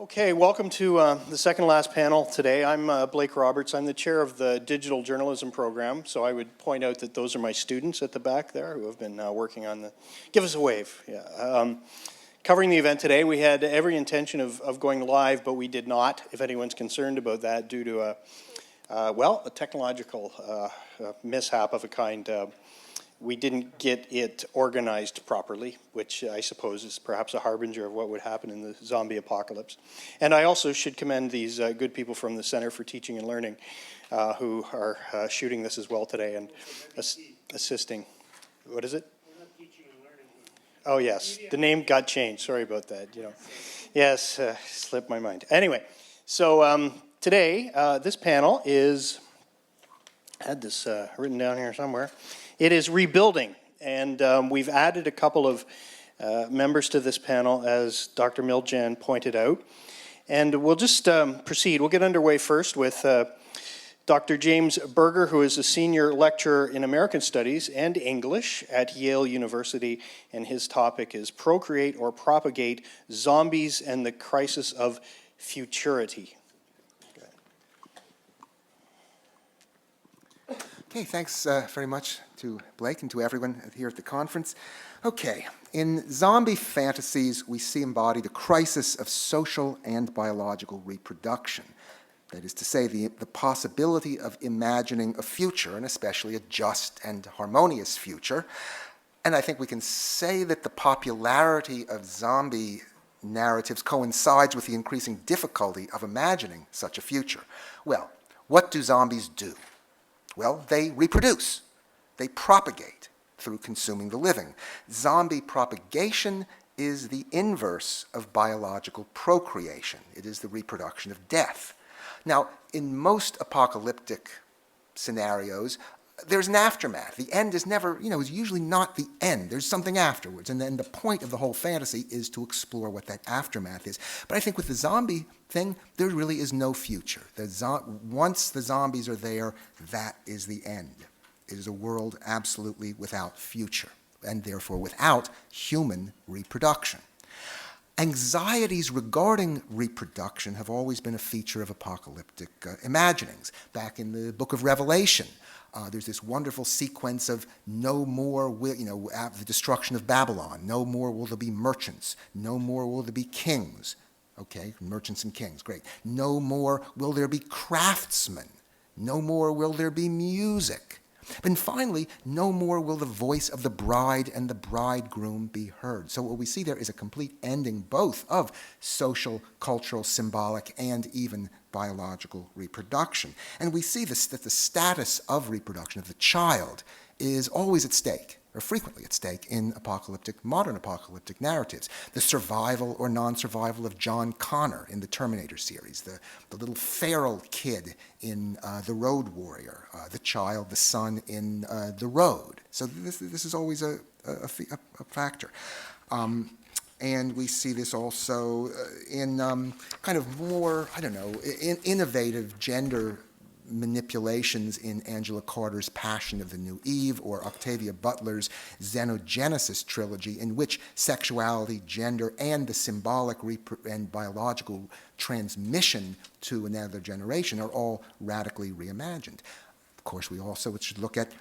Okay, welcome to the second last panel today. I'm Blake Roberts. I'm the chair of the digital journalism program, so I would point out that those are my students at the back there who have been working on the... Give us a wave. Yeah. Covering the event today, we had every intention of going live, but we did not, if anyone's concerned about that, due to a technological mishap of a kind. We didn't get it organized properly, which I suppose is perhaps a harbinger of what would happen in the zombie apocalypse. And I also should commend these good people from the Center for Teaching and Learning who are shooting this as well today and assisting. What is it? Oh yes, the name got changed. Sorry about that. Yes, slipped my mind. Anyway, so today this panel is, I had this written down here somewhere. It is rebuilding, and we've added a couple of members to this panel, as Dr. Miljan pointed out. And we'll just proceed. We'll get underway first with Dr. James Berger, who is a senior lecturer in American Studies and English at Yale University, and his topic is Procreate or Propagate, Zombies and the Crisis of Futurity. Okay, thanks very much to Blake and to everyone here at the conference. Okay, in zombie fantasies, we see embodied a crisis of social and biological reproduction. That is to say, the possibility of imagining a future, and especially a just and harmonious future. And I think we can say that the popularity of zombie narratives coincides with the increasing difficulty of imagining such a future. Well, what do zombies do? Well, they reproduce. They propagate through consuming the living. Zombie propagation is the inverse of biological procreation. It is the reproduction of death. Now, in most apocalyptic scenarios, there's an aftermath. The end is never, is usually not the end. There's something afterwards. And then the point of the whole fantasy is to explore what that aftermath is. But I think with the zombie thing, there really is no future. Once the zombies are there, that is the end. It is a world absolutely without future, and therefore without human reproduction. Anxieties regarding reproduction have always been a feature of apocalyptic imaginings. Back in the book of Revelation, there's this wonderful sequence of no more will, the destruction of Babylon. No more will there be merchants. No more will there be kings. Okay, merchants and kings, great. No more will there be craftsmen. No more will there be music. And finally, no more will the voice of the bride and the bridegroom be heard. So what we see there is a complete ending both of social, cultural, symbolic, and even biological reproduction. And we see that the status of reproduction of the child is always at stake, or frequently at stake, in modern apocalyptic narratives. The survival or non-survival of John Connor in the Terminator series, the little feral kid in The Road Warrior, the child, the son in The Road. So this is always a factor. And we see this also in kind of more, innovative gender manipulations in Angela Carter's Passion of the New Eve, or Octavia Butler's Xenogenesis trilogy, in which sexuality, gender, and the symbolic and biological transmission to another generation are all radically reimagined. Of course, we also should look at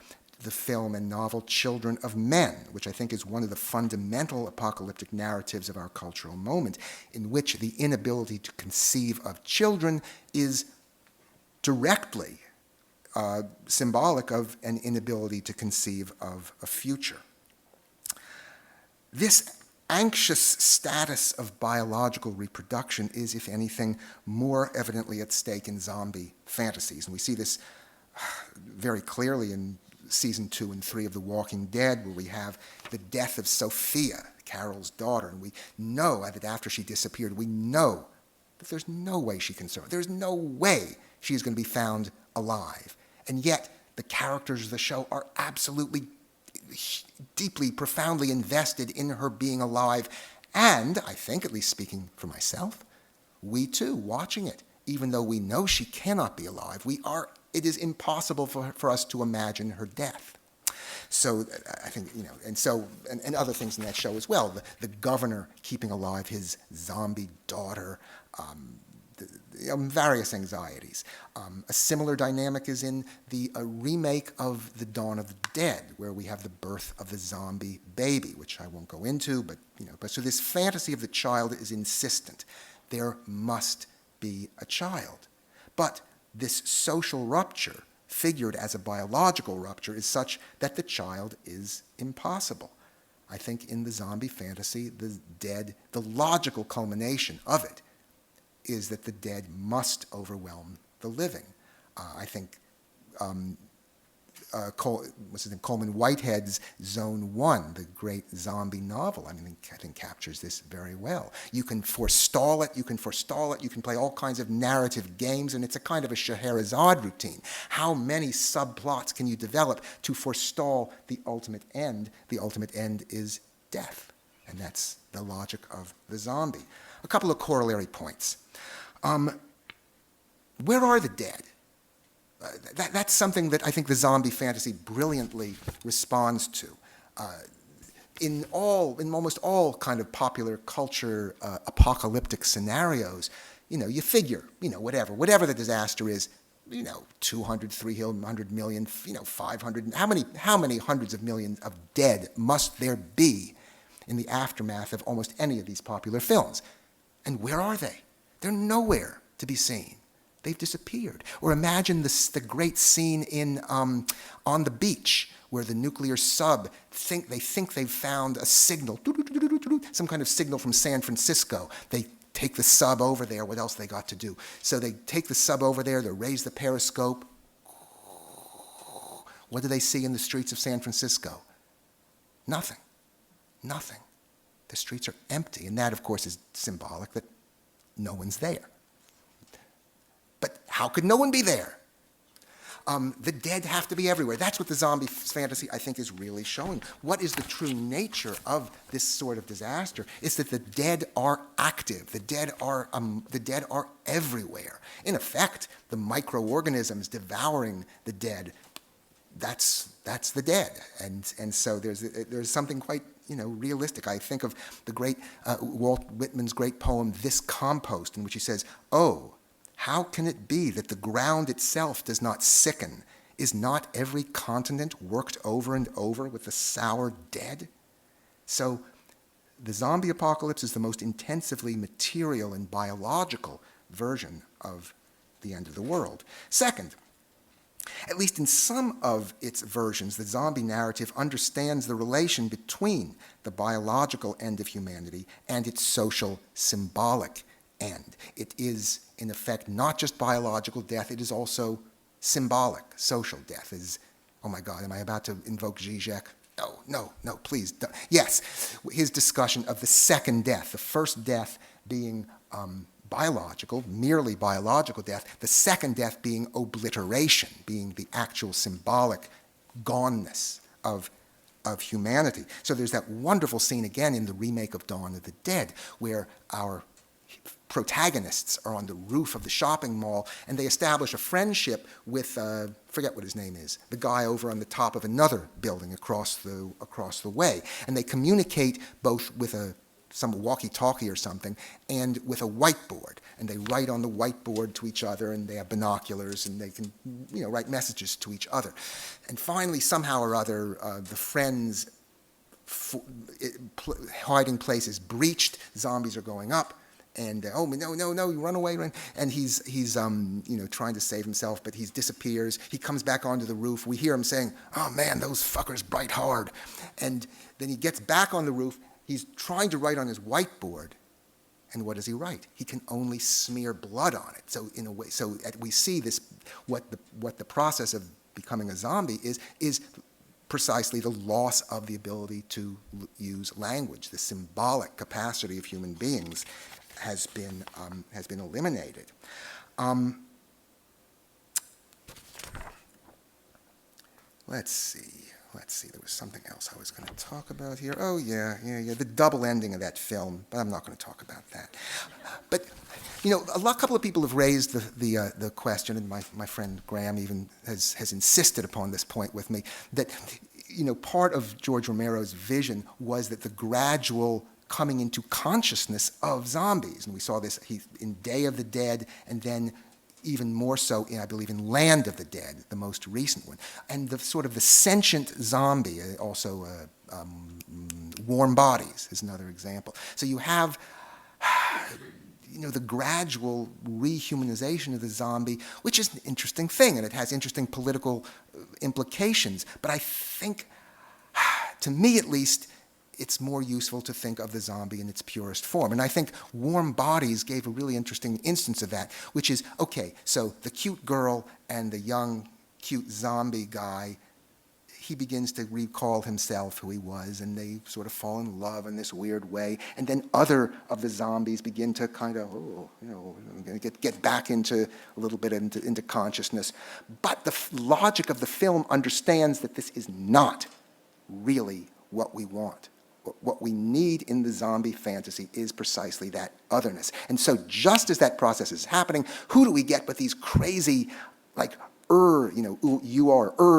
the film and novel Children of Men, which I think is one of the fundamental apocalyptic narratives of our cultural moment, in which the inability to conceive of children is directly symbolic of an inability to conceive of a future. This anxious status of biological reproduction is, if anything, more evidently at stake in zombie fantasies. And we see this very clearly in season 2 and 3 of The Walking Dead, where we have the death of Sophia, Carol's daughter. And we know that after she disappeared, we know that there's no way she can survive. There's no way she's going to be found alive. And yet, the characters of the show are absolutely deeply, profoundly invested in her being alive. And I think, at least speaking for myself, we too, watching it, even though we know she cannot be alive, it is impossible for us to imagine her death. So I think, and other things in that show as well. The governor keeping alive his zombie daughter, various anxieties. A similar dynamic is in the remake of The Dawn of the Dead, where we have the birth of the zombie baby, which I won't go into, but so this fantasy of the child is insistent. There must be a child. But this social rupture, figured as a biological rupture, is such that the child is impossible. I think in the zombie fantasy, the logical culmination of it is that the dead must overwhelm the living. I think Coleman Whitehead's Zone 1, the great zombie novel, I think captures this very well. You can forestall it, you can play all kinds of narrative games, and it's a kind of a Scheherazade routine. How many subplots can you develop to forestall the ultimate end? The ultimate end is death, and that's the logic of the zombie. A couple of corollary points. Where are the dead? That's something that I think the zombie fantasy brilliantly responds to. In almost all kind of popular culture apocalyptic scenarios, you figure, whatever the disaster is, 200, 300 million, 500, how many hundreds of millions of dead must there be in the aftermath of almost any of these popular films? And where are they? They're nowhere to be seen. They've disappeared. Or imagine the great scene in On the Beach, where the nuclear sub think they've found a signal, some kind of signal from San Francisco. They take the sub over there. What else they got to do? So they take the sub over there. They raise the periscope. What do they see in the streets of San Francisco? Nothing. Nothing. The streets are empty, and that, of course, is symbolic that no one's there. But how could no one be there? The dead have to be everywhere. That's what the zombie fantasy, I think, is really showing. What is the true nature of this sort of disaster? It's that the dead are active. The dead are everywhere. In effect, the microorganisms devouring the dead, that's the dead. And so there's something quite realistic. I think of the great Walt Whitman's great poem, This Compost, in which he says, "Oh, how can it be that the ground itself does not sicken? Is not every continent worked over and over with the sour dead?" So the zombie apocalypse is the most intensively material and biological version of the end of the world. Second, at least in some of its versions, the zombie narrative understands the relation between the biological end of humanity and its social symbolic end. It is, in effect, not just biological death, it is also symbolic. Social death is, oh my God, am I about to invoke Zizek? No, please. Don't. Yes, his discussion of the second death, the first death being biological, merely biological death, the second death being obliteration, being the actual symbolic goneness of humanity. So there's that wonderful scene again in the remake of Dawn of the Dead, where our protagonists are on the roof of the shopping mall, and they establish a friendship with, forget what his name is, the guy over on the top of another building across the way. And they communicate both with some walkie-talkie or something, and with a whiteboard. And they write on the whiteboard to each other, and they have binoculars, and they can write messages to each other. And finally, somehow or other, the friends' hiding place is breached, zombies are going up, and no, you run away, run. And he's trying to save himself, but he disappears. He comes back onto the roof. We hear him saying, "Oh man, those fuckers bite hard." And then he gets back on the roof. He's trying to write on his whiteboard, and what does he write? He can only smear blood on it. So in a way, we see this. What the process of becoming a zombie is precisely the loss of the ability to use language. The symbolic capacity of human beings has been eliminated. Let's see. There was something else I was going to talk about here. Oh yeah. The double ending of that film, but I'm not going to talk about that. But a couple of people have raised the question, and my friend Graham even has insisted upon this point with me, that part of George Romero's vision was that the gradual coming into consciousness of zombies. And we saw this in Day of the Dead, and then even more so, I believe, in Land of the Dead, the most recent one. And the sort of the sentient zombie, also Warm Bodies is another example. So you have the gradual rehumanization of the zombie, which is an interesting thing, and it has interesting political implications. But I think, to me at least, it's more useful to think of the zombie in its purest form. And I think Warm Bodies gave a really interesting instance of that, which is, okay, so the cute girl and the young, cute zombie guy, he begins to recall himself who he was, and they sort of fall in love in this weird way. And then other of the zombies begin to kind of, get back into a little bit into consciousness. But the logic of the film understands that this is not really what we want. What we need in the zombie fantasy is precisely that otherness. And so just as that process is happening, who do we get but these crazy, like,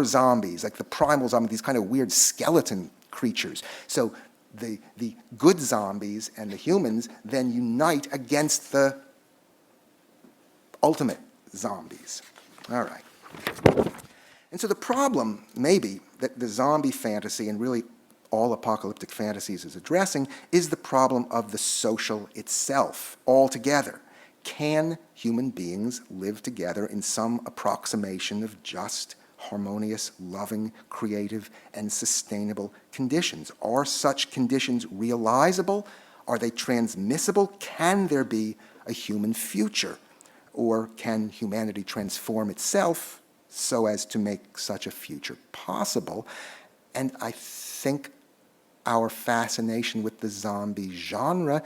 zombies, like the primal zombies, these kind of weird skeleton creatures. So the good zombies and the humans then unite against the ultimate zombies. All right. And so the problem, maybe, that the zombie fantasy, and really all apocalyptic fantasies is addressing, is the problem of the social itself altogether. Can human beings live together in some approximation of just, harmonious, loving, creative, and sustainable conditions? Are such conditions realizable? Are they transmissible? Can there be a human future? Or can humanity transform itself so as to make such a future possible? And I think our fascination with the zombie genre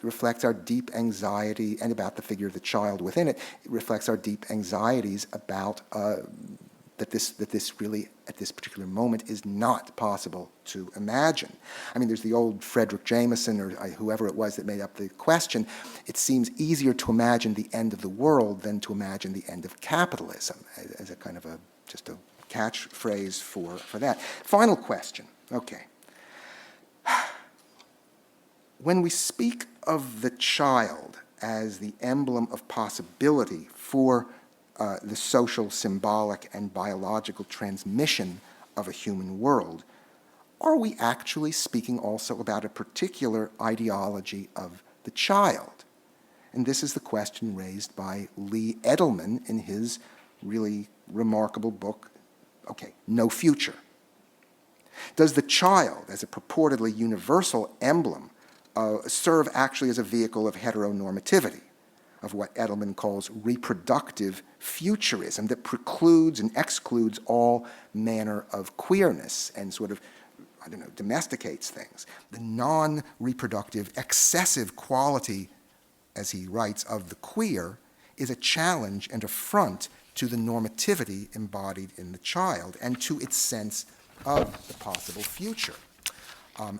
reflects our deep anxiety, and about the figure of the child within it, it reflects our deep anxieties about that this really, at this particular moment, is not possible to imagine. I mean, there's the old Frederick Jameson, or whoever it was that made up the question, it seems easier to imagine the end of the world than to imagine the end of capitalism, as a kind of just a catchphrase for that. Final question, okay. When we speak of the child as the emblem of possibility for the social, symbolic, and biological transmission of a human world, are we actually speaking also about a particular ideology of the child? And this is the question raised by Lee Edelman in his really remarkable book, No Future. Does the child, as a purportedly universal emblem, serve actually as a vehicle of heteronormativity, of what Edelman calls reproductive futurism, that precludes and excludes all manner of queerness and sort of, domesticates things? The non-reproductive, excessive quality, as he writes, of the queer is a challenge and affront to the normativity embodied in the child and to its sense of the possible future.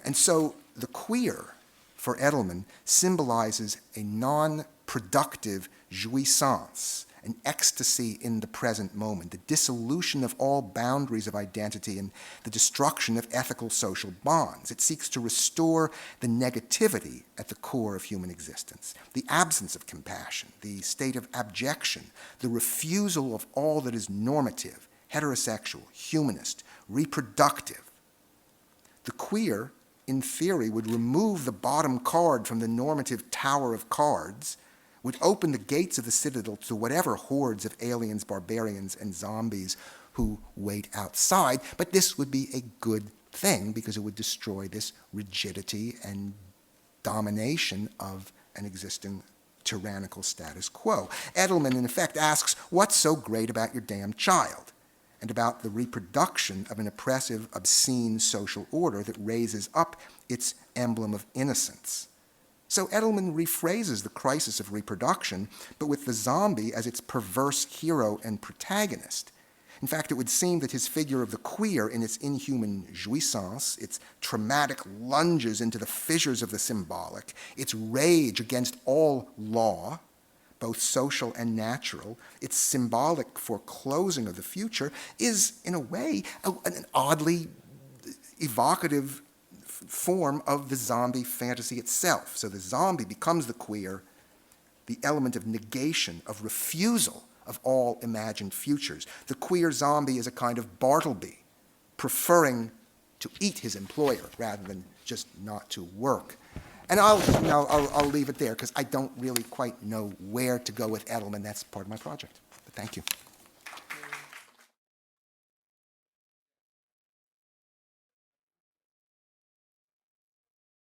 And so the queer, for Edelman, symbolizes a non-productive jouissance, an ecstasy in the present moment, the dissolution of all boundaries of identity and the destruction of ethical social bonds. It seeks to restore the negativity at the core of human existence, the absence of compassion, the state of abjection, the refusal of all that is normative, heterosexual, humanist, reproductive. The queer, in theory, would remove the bottom card from the normative tower of cards, would open the gates of the citadel to whatever hordes of aliens, barbarians, and zombies who wait outside. But this would be a good thing because it would destroy this rigidity and domination of an existing tyrannical status quo. Edelman, in effect, asks, what's so great about your damn child? And about the reproduction of an oppressive, obscene social order that raises up its emblem of innocence. So Edelman rephrases the crisis of reproduction, but with the zombie as its perverse hero and protagonist. In fact, it would seem that his figure of the queer in its inhuman jouissance, its traumatic lunges into the fissures of the symbolic, its rage against all law, both social and natural, its symbolic foreclosing of the future, is, in a way, an oddly evocative form of the zombie fantasy itself. So the zombie becomes the queer, the element of negation, of refusal of all imagined futures. The queer zombie is a kind of Bartleby, preferring to eat his employer rather than just not to work. And I'll leave it there because I don't really quite know where to go with Edelman. That's part of my project. But thank you.